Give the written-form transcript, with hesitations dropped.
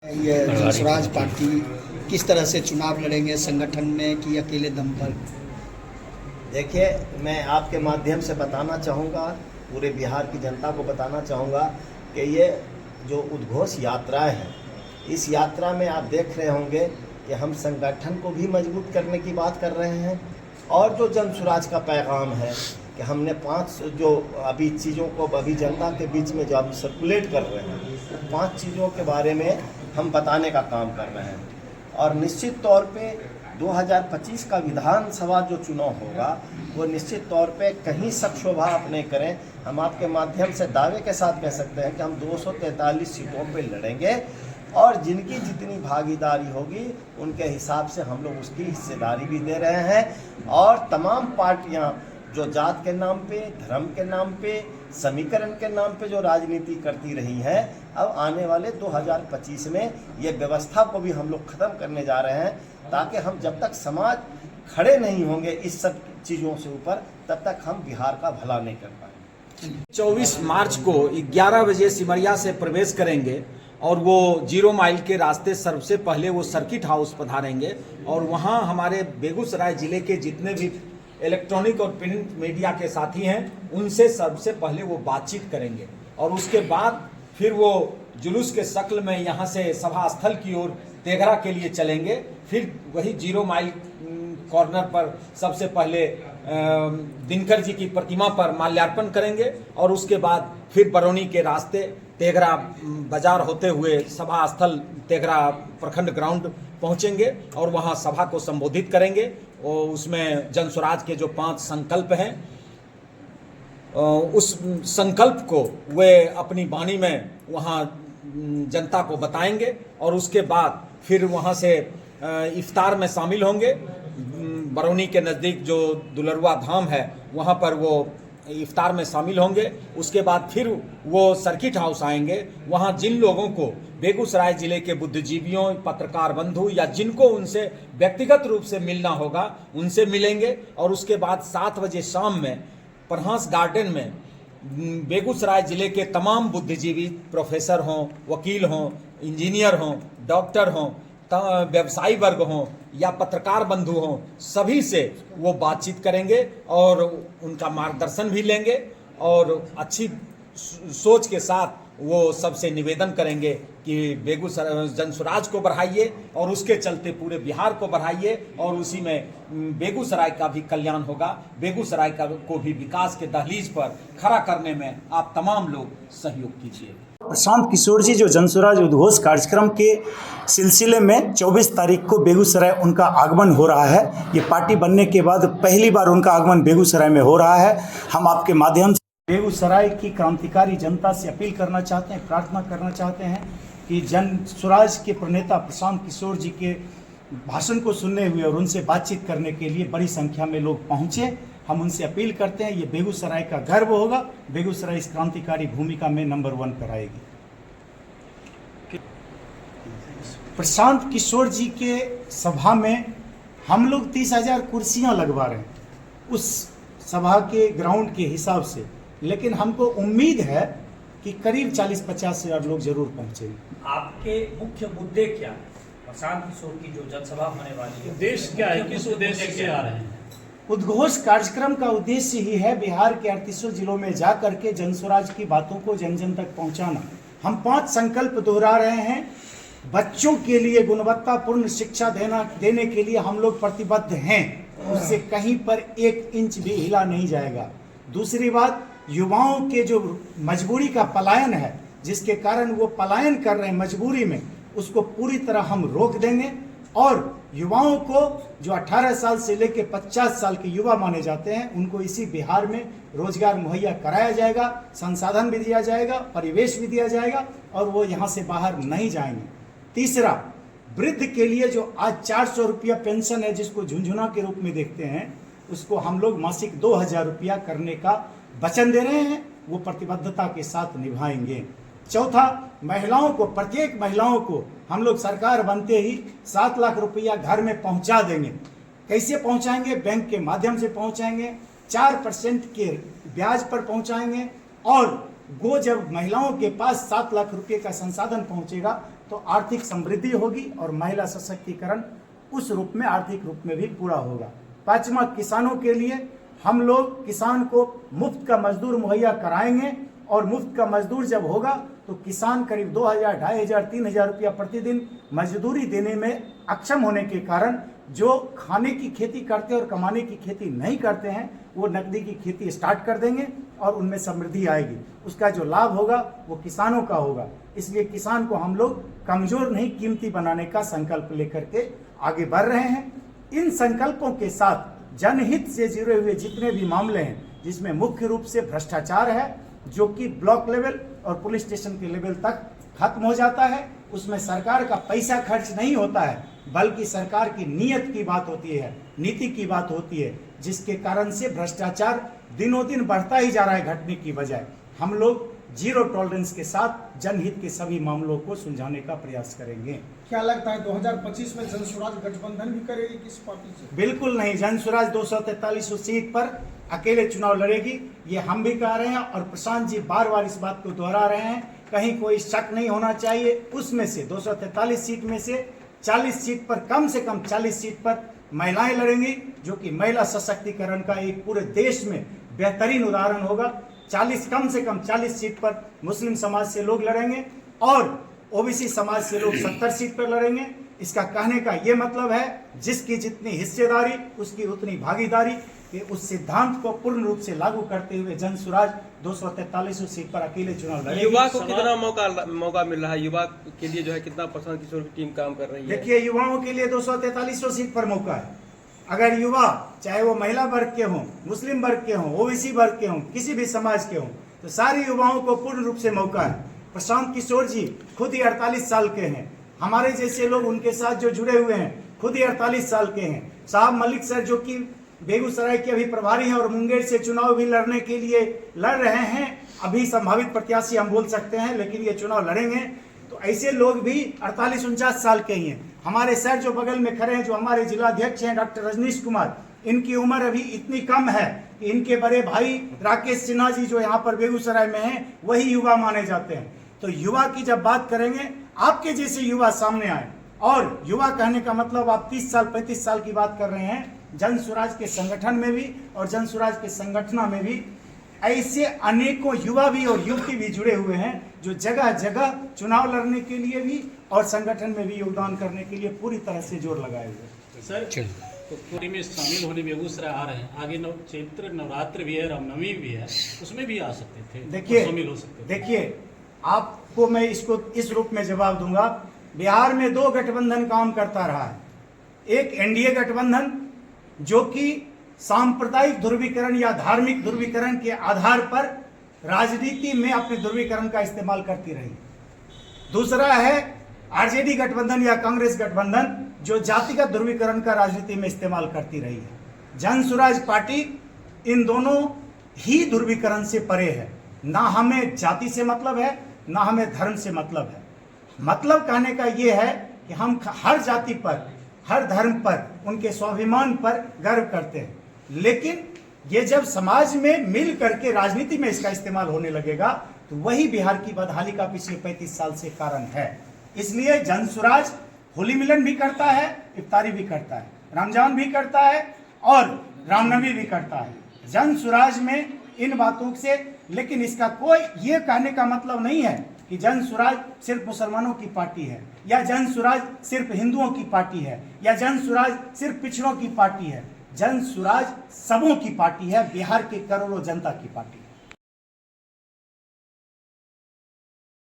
ये जनसुराज पार्टी किस तरह से चुनाव लड़ेंगे, संगठन में कि अकेले दम पर? देखिए, मैं आपके माध्यम से बताना चाहूँगा, पूरे बिहार की जनता को बताना चाहूँगा कि ये जो उद्घोष यात्राएं हैं, इस यात्रा में आप देख रहे होंगे कि हम संगठन को भी मजबूत करने की बात कर रहे हैं और जो जनसुराज का पैगाम है कि हमने 5 जो अभी चीज़ों को अभी जनता के बीच में जो हम सर्कुलेट कर रहे हैं, 5 चीज़ों के बारे में हम बताने का काम कर रहे हैं। और निश्चित तौर पे 2025 का विधानसभा जो चुनाव होगा वो निश्चित तौर पे कहीं शक शोभा आप नहीं करें, हम आपके माध्यम से दावे के साथ कह सकते हैं कि हम 243 सीटों पे लड़ेंगे और जिनकी जितनी भागीदारी होगी उनके हिसाब से हम लोग उसकी हिस्सेदारी भी दे रहे हैं। और तमाम पार्टियां जो जात के नाम पे, धर्म के नाम पे, समीकरण के नाम पे जो राजनीति करती रही है, अब आने वाले 2025 में ये व्यवस्था को भी हम लोग ख़त्म करने जा रहे हैं, ताकि हम जब तक समाज खड़े नहीं होंगे इस सब चीज़ों से ऊपर, तब तक हम बिहार का भला नहीं कर पाएंगे। 24 मार्च को 11 बजे सिमरिया से प्रवेश करेंगे और वो 0 माइल के रास्ते सबसे पहले वो सर्किट हाउस पधारेंगे और वहाँ हमारे बेगूसराय जिले के जितने भी इलेक्ट्रॉनिक और प्रिंट मीडिया के साथी हैं उनसे सबसे पहले वो बातचीत करेंगे और उसके बाद फिर वो जुलूस के शक्ल में यहाँ से सभा स्थल की ओर तेघरा के लिए चलेंगे। फिर वही 0 माइल कॉर्नर पर सबसे पहले दिनकर जी की प्रतिमा पर माल्यार्पण करेंगे और उसके बाद फिर बरौनी के रास्ते तेघरा बाजार होते हुए सभा स्थल तेघरा प्रखंड ग्राउंड पहुंचेंगे और वहां सभा को संबोधित करेंगे और उसमें जनसुराज के जो 5 संकल्प हैं उस संकल्प को वे अपनी वाणी में वहां जनता को बताएंगे और उसके बाद फिर वहां से इफ्तार में शामिल होंगे। बरौनी के नज़दीक जो दुलरुआ धाम है वहां पर वो इफ्तार में शामिल होंगे। उसके बाद फिर वो सर्किट हाउस आएंगे, वहाँ जिन लोगों को बेगूसराय जिले के बुद्धिजीवियों, पत्रकार बंधु या जिनको उनसे व्यक्तिगत रूप से मिलना होगा उनसे मिलेंगे और उसके बाद 7 बजे शाम में प्रहास गार्डन में बेगूसराय जिले के तमाम बुद्धिजीवी, प्रोफेसर हों, वकील हों, इंजीनियर हों, डॉक्टर हों, व्यवसायी वर्ग हों या पत्रकार बंधु हों, सभी से वो बातचीत करेंगे और उनका मार्गदर्शन भी लेंगे और अच्छी सोच के साथ वो सबसे निवेदन करेंगे कि बेगूसराय जनसुराज को बढ़ाइए और उसके चलते पूरे बिहार को बढ़ाइए और उसी में बेगूसराय का भी कल्याण होगा। बेगूसराय को भी विकास के दहलीज पर खड़ा करने में आप तमाम लोग सहयोग कीजिए। प्रशांत किशोर जी जो जनसुराज उद्घोष कार्यक्रम के सिलसिले में 24 तारीख को बेगूसराय उनका आगमन हो रहा है। ये पार्टी बनने के बाद पहली बार उनका आगमन बेगूसराय में हो रहा है। हम आपके माध्यम से बेगूसराय की क्रांतिकारी जनता से अपील करना चाहते हैं, प्रार्थना करना चाहते हैं कि जनसुराज के प्रणेता प्रशांत किशोर जी के भाषण को सुनने हुए और उनसे बातचीत करने के लिए बड़ी संख्या में लोग पहुँचे। हम उनसे अपील करते हैं, ये बेगूसराय का गर्व होगा, बेगूसराय इस क्रांतिकारी भूमिका में नंबर 1 पर आएगी। प्रशांत किशोर जी के सभा में हम लोग 30,000 कुर्सियां लगवा रहे हैं उस सभा के ग्राउंड के हिसाब से, लेकिन हमको उम्मीद है कि करीब 40-50 हजार लोग जरूर पहुंचेंगे। आपके मुख्य मुद्दे क्या है? प्रशांत किशोर की जो जनसभा होने वाली है, उद्देश्य क्या है, किस उद्देश्य से आ रहे हैं? उद्घोष कार्यक्रम का उद्देश्य ही है बिहार के 38 जिलों में जा करके जनसुराज की बातों को जन जन तक पहुंचाना। हम 5 संकल्प दोहरा रहे हैं। बच्चों के लिए गुणवत्तापूर्ण शिक्षा देने के लिए हम लोग प्रतिबद्ध हैं, उससे कहीं पर 1 इंच भी हिला नहीं जाएगा। दूसरी बात, युवाओं के जो मजबूरी का पलायन है, जिसके कारण वो पलायन कर रहे हैं मजबूरी में, उसको पूरी तरह हम रोक देंगे और युवाओं को जो 18 साल से लेकर 50 साल के युवा माने जाते हैं उनको इसी बिहार में रोजगार मुहैया कराया जाएगा, संसाधन भी दिया जाएगा, परिवेश भी दिया जाएगा और वो यहाँ से बाहर नहीं जाएंगे। तीसरा, वृद्ध के लिए जो आज 400 रुपया पेंशन है, जिसको झुंझुना के रूप में देखते हैं, उसको हम लोग मासिक 2,000 रुपया करने का वचन दे रहे हैं, वो प्रतिबद्धता के साथ निभाएंगे। चौथा, महिलाओं को, प्रत्येक महिलाओं को हम लोग सरकार बनते ही 7 लाख रुपया घर में पहुंचा देंगे। कैसे पहुंचाएंगे? बैंक के माध्यम से पहुंचाएंगे, 4% के ब्याज पर पहुंचाएंगे और जब महिलाओं के पास 7 लाख रुपए का संसाधन पहुंचेगा तो आर्थिक समृद्धि होगी और महिला सशक्तिकरण उस रूप में, आर्थिक रूप में भी पूरा होगा। पांचवा, किसानों के लिए हम लोग किसान को मुफ्त का मजदूर मुहैया कराएंगे और मुफ्त का मजदूर जब होगा तो किसान करीब 2000, 2500, 3000 रुपया प्रतिदिन मजदूरी देने में अक्षम होने के कारण जो खाने की खेती करते हैं और कमाने की खेती नहीं करते हैं वो नकदी की खेती स्टार्ट कर देंगे और उनमें समृद्धि आएगी। उसका जो लाभ होगा वो किसानों का होगा। इसलिए किसान को हम लोग कमजोर नहीं, कीमती बनाने का संकल्प लेकर के आगे बढ़ रहे हैं। इन संकल्पों के साथ जनहित से जुड़े हुए जितने भी मामले हैं, जिसमें मुख्य रूप से भ्रष्टाचार है, जो कि ब्लॉक लेवल और पुलिस स्टेशन के लेवल तक खत्म हो जाता है, उसमें सरकार का पैसा खर्च नहीं होता है, बल्कि सरकार की नीयत की बात होती है, नीति की बात होती है, जिसके कारण से भ्रष्टाचार दिनों दिन बढ़ता ही जा रहा है घटने की बजाय। हम लोग जीरो टॉलरेंस के साथ जनहित के सभी मामलों को सुलझाने का प्रयास करेंगे। क्या लगता है 2025 में जनसुराज गठबंधन भी करेगी किस पार्टी से? बिल्कुल नहीं, जनसुराज 243 सीट पर अकेले चुनाव लड़ेगी, ये हम भी कह रहे हैं और प्रशांत जी बार बार इस बात को दोहरा रहे हैं, कहीं कोई शक नहीं होना चाहिए। उसमें से 243 सीट में से 40 सीट पर, कम से कम 40 सीट पर महिलाएं लड़ेंगी, जो कि महिला सशक्तिकरण का एक पूरे देश में बेहतरीन उदाहरण होगा। 40, कम से कम 40 सीट पर मुस्लिम समाज से लोग लड़ेंगे और ओबीसी समाज से लोग 70 सीट पर लड़ेंगे। इसका कहने का ये मतलब है, जिसकी जितनी हिस्सेदारी उसकी उतनी भागीदारी, कि उस सिद्धांत को पूर्ण रूप से लागू करते हुए जनसुराज 243 सीट पर अकेले चुनाव लड़ेगी। युवा को कितना मौका मिल रहा है? युवा के लिए जो है कितना प्रशांत किशोर की टीम काम कर रही है? देखिए, युवाओं के लिए 243 सीट पर मौका है। अगर युवा, चाहे वो महिला वर्ग के हों, मुस्लिम वर्ग के हों, ओबीसी वर्ग के हों, किसी भी समाज के हों, तो सारे युवाओं को पूर्ण रूप से मौका है। प्रशांत किशोर जी खुद ही 48 साल के हैं, हमारे जैसे लोग उनके साथ जो जुड़े हुए हैं खुद ही 48 साल के हैं। साहब मलिक सर, जो कि बेगूसराय के अभी प्रभारी हैं और मुंगेर से चुनाव भी लड़ने के लिए लड़ रहे हैं, अभी संभावित प्रत्याशी हम बोल सकते हैं, लेकिन ये चुनाव लड़ेंगे। तो ऐसे लोग भी 48-49 साल के ही हैं। हमारे सर जो बगल में खड़े हैं, जो हमारे जिलाध्यक्ष हैं डॉक्टर रजनीश कुमार, इनकी उम्र अभी इतनी कम है कि इनके बड़े भाई राकेश सिन्हा जी जो यहाँ पर बेगूसराय में हैं, वही युवा माने जाते हैं। तो युवा की जब बात करेंगे, आपके जैसे युवा सामने आए, और युवा कहने का मतलब आप 30 साल 35 साल की बात कर रहे हैं। जनसुराज के संगठन में भी और जनसुराज के संगठन में भी ऐसे अनेकों युवा भी और युवती भी जुड़े हुए हैं, जो जगह जगह चुनाव लड़ने के लिए भी और संगठन में भी योगदान करने के लिए पूरी तरह से जोर लगाए हुए। सर, तो पूरी में शामिल होने बेगूसराय आ रहे हैं, आगे चैत्र नवरात्र भी है, रामनवमी भी है, उसमें भी आ सकते थे, देखिए शामिल हो सकते थे। देखिए, आपको मैं इसको इस रूप में जवाब दूंगा। बिहार में 2 गठबंधन काम करता रहा है। एक एनडीए गठबंधन, जो कि सांप्रदायिक ध्रुवीकरण या धार्मिक ध्रुवीकरण के आधार पर राजनीति में अपने ध्रुवीकरण का इस्तेमाल करती रही। दूसरा है आरजेडी गठबंधन या कांग्रेस गठबंधन, जो जातिगत ध्रुवीकरण का राजनीति में इस्तेमाल करती रही है। जनसुराज पार्टी इन दोनों ही ध्रुवीकरण से परे है। ना हमें जाति से मतलब है, ना हमें धर्म से मतलब है। मतलब कहने का ये है कि हम हर जाति पर, हर धर्म पर, उनके स्वाभिमान पर गर्व करते हैं, लेकिन ये जब समाज में मिल करके राजनीति में इसका इस्तेमाल होने लगेगा, तो वही बिहार की बदहाली का पिछले 35 साल से कारण है। इसलिए जनसुराज होली मिलन भी करता है, इफ्तारी भी करता है, रमजान भी करता है और रामनवमी भी करता है। जनसुराज में इन बातों से, लेकिन इसका कोई ये कहने का मतलब नहीं है कि जनसुराज सिर्फ मुसलमानों की पार्टी है, या जनसुराज सिर्फ हिंदुओं की पार्टी है, या जनसुराज सिर्फ पिछड़ों की पार्टी है। जनसुराज सबों की पार्टी है, बिहार के करोड़ों जनता की पार्टी।